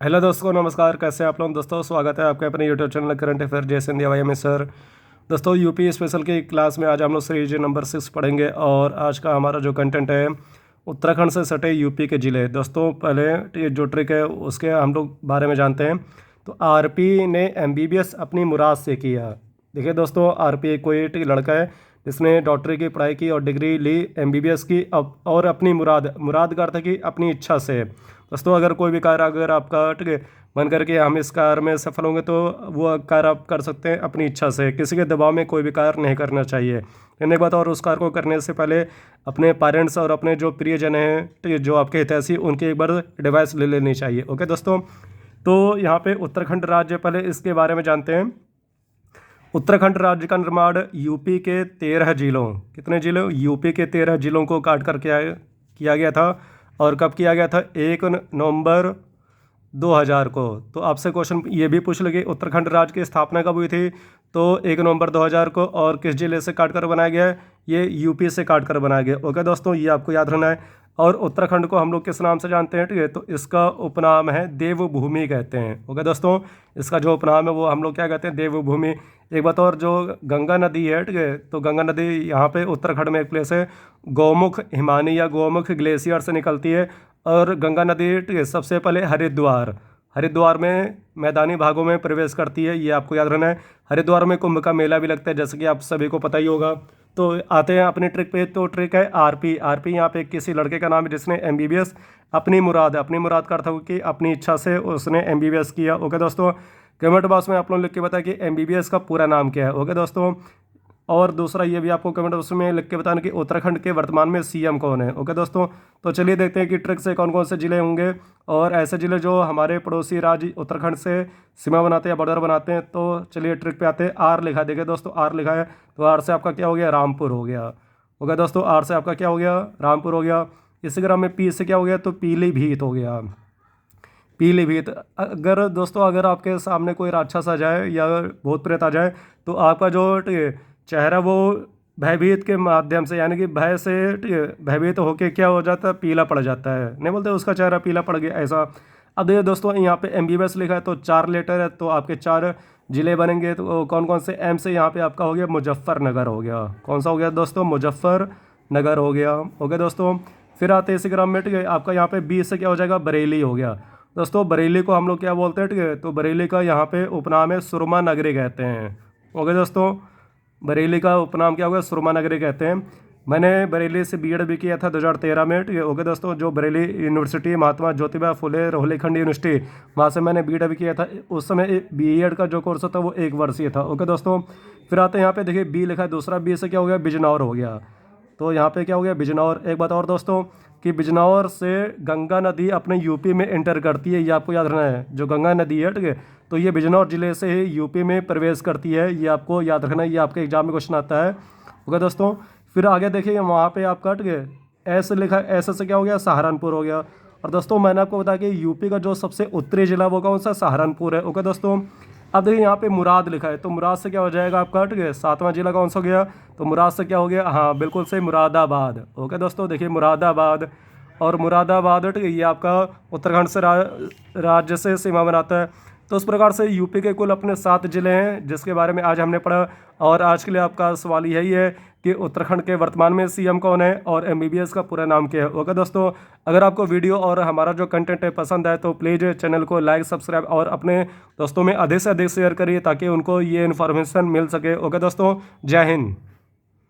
Hello दोस्तों, नमस्कार। कैसे हैं आप लोग? दोस्तों स्वागत है आपके अपने यूट्यूब चैनल करंट अफेयर जैसे इंडिया वाई में सर। दोस्तों यूपी स्पेशल की क्लास में आज हम लोग सीरीज नंबर 6 पढ़ेंगे और आज का हमारा जो कंटेंट है उत्तराखंड से सटे यूपी के ज़िले। दोस्तों पहले ये जो ट्रिक है उसके हम लोग बारे में जानते हैं। तो आरपी ने एमबीबीएस अपनी मुराद से किया। देखिए दोस्तों, आरपी कोई एक लड़का है जिसने डॉक्टरी की पढ़ाई की और डिग्री ली एमबीबीएस की और अपनी मुराद का अर्थ है कि अपनी इच्छा से। दोस्तों अगर कोई भी कार्य अगर आपका ठीक है मन करके हम इस कार्य में सफल होंगे तो वो कार्य आप कर सकते हैं अपनी इच्छा से। किसी के दबाव में कोई भी कार्य नहीं करना चाहिए। लेकिन एक बात और, उस कार्य को करने से पहले अपने पेरेंट्स और अपने जो प्रियजन हैं ठीक है, जो आपके हितैषी, उनकी एक बार एडवाइस ले लेनी चाहिए। ओके दोस्तों, तो यहाँ पे उत्तराखंड राज्य, पहले इसके बारे में जानते हैं। उत्तराखंड राज्य का निर्माण यूपी के 13 जिलों, कितने जिलों? यूपी के 13 जिलों को काट कर किया गया था। और कब किया गया था? 1 नवंबर 2000 को। तो आपसे क्वेश्चन ये भी पूछ लगे उत्तराखंड राज्य की स्थापना कब हुई थी? तो 1 नवंबर 2000 को। और किस जिले से काट कर बनाया गया है? ये यूपी से काट कर बनाया गया। ओके दोस्तों, ये आपको याद रहना है। और उत्तराखंड को हम लोग किस नाम से जानते हैं? ठीक है, तो इसका उपनाम है देवभूमि कहते हैं। ओके दोस्तों, इसका जो उपनाम है वो हम लोग क्या कहते हैं? देवभूमि। एक बात और, जो गंगा नदी है ठीक है, तो गंगा नदी यहाँ पे उत्तराखंड में एक प्लेस है, गौमुख हिमानी या गौमुख ग्लेशियर से निकलती है। और गंगा नदी ठीक है सबसे पहले हरिद्वार में मैदानी भागों में प्रवेश करती है, ये आपको याद रहना है। हरिद्वार में कुंभ का मेला भी लगता है, जैसे कि आप सभी को पता ही होगा। तो आते हैं अपनी ट्रिक पे। तो ट्रिक है आरपी यहाँ पे किसी लड़के का नाम है जिसने एमबीबीएस अपनी मुराद का अर्थ हो कि अपनी इच्छा से उसने एमबीबीएस किया। ओके दोस्तों, कमेंट बॉक्स में आप लोग लिख के बताएं कि एमबीबीएस का पूरा नाम क्या है। ओके दोस्तों, और दूसरा ये भी आपको कमेंट बॉक्स में लिख के बताना कि उत्तराखंड के वर्तमान में सीएम कौन है। ओके दोस्तों, तो चलिए देखते हैं कि ट्रिक से कौन कौन से ज़िले होंगे और ऐसे ज़िले जो हमारे पड़ोसी राज्य उत्तराखंड से सीमा बनाते हैं या बॉर्डर बनाते हैं। तो चलिए ट्रिक पे आते हैं। आर लिखा है, देखिए दोस्तों आर लिखा है, तो आर से आपका क्या हो गया? रामपुर हो गया। ओके दोस्तों, आर से आपका क्या हो गया? रामपुर हो गया। इसी क्रम में पी से क्या हो गया? तो पीलीभीत हो गया। पीलीभीत। अगर आपके सामने कोई राक्षस आ जाए या भूत प्रेत आ जाए तो आपका जो चेहरा वो भयभीत के माध्यम से, यानी कि भय से भयभीत होके क्या हो जाता है? पीला पड़ जाता है। नहीं बोलते उसका चेहरा पीला पड़ गया, ऐसा। अब देखिए दोस्तों, यहाँ पे एमबीबीएस लिखा है तो 4 लेटर है, तो आपके 4 जिले बनेंगे। तो कौन कौन से? एम से यहाँ पे आपका हो गया मुजफ्फरनगर हो गया। कौन सा हो गया दोस्तों? मुजफ्फरनगर हो गया। ओके दोस्तों, फिर आते हैं इसी क्रम में ठीक है, आपका यहाँ पे बी से क्या हो जाएगा? बरेली हो गया। दोस्तों बरेली को हम लोग क्या बोलते हैं? ठीक है, तो बरेली का यहाँ पे उपनाम है सुरमा नगरी कहते हैं। ओके दोस्तों, बरेली का उपनाम क्या होगा? सुरमा नगरी कहते हैं। मैंने बरेली से बीएड भी किया था 2013 में, ठीक है। ओके दोस्तों, जो बरेली यूनिवर्सिटी महात्मा ज्योतिबा फुले रोहिलखंड यूनिवर्सिटी, वहाँ से मैंने बीएड भी किया था। उस समय बीएड का जो कोर्स था वो 1 वर्षीय था। ओके दोस्तों, फिर आते हैं यहाँ पे, देखिए बी लिखा है, दूसरा बी से क्या हो गया? बिजनौर हो गया। तो यहाँ पे क्या हो गया? बिजनौर। एक बात और दोस्तों, कि बिजनौर से गंगा नदी अपने यूपी में एंटर करती है, ये आपको याद रखना है। जो गंगा नदी है ठीक है, तो ये बिजनौर जिले से ही यूपी में प्रवेश करती है, ये आपको याद रखना है। ये आपके एग्जाम में क्वेश्चन आता है। ओके दोस्तों, फिर आगे देखिए वहाँ पे आपका ठीक है ऐसे लिखा है, ऐसे से क्या हो गया? सहारनपुर हो गया। और दोस्तों मैंने आपको बताया कि यूपी का जो सबसे उत्तरी जिला वो कौन सा? सहारनपुर है। ओके दोस्तों, अब देखिए यहाँ पे मुराद लिखा है, तो मुराद से क्या हो जाएगा आपका? ठीक है, 7वां जिला कौन सा हो गया? तो मुराद से क्या हो गया? हाँ बिल्कुल सही, मुरादाबाद। ओके दोस्तों, देखिए मुरादाबाद। और मुरादाबाद ठीक है, ये आपका उत्तराखंड से राज्य से सीमा बनाता है। तो उस प्रकार से यूपी के कुल अपने 7 जिले हैं जिसके बारे में आज हमने पढ़ा। और आज के लिए आपका सवाल यही है कि उत्तराखंड के वर्तमान में सीएम कौन है और एमबीबीएस का पूरा नाम क्या है। ओके दोस्तों, अगर आपको वीडियो और हमारा जो कंटेंट है पसंद आए तो प्लीज़ चैनल को लाइक, सब्सक्राइब और अपने दोस्तों में अधिक से अधिक शेयर करिए ताकि उनको ये इन्फॉर्मेशन मिल सके। ओके दोस्तों, जय हिंद।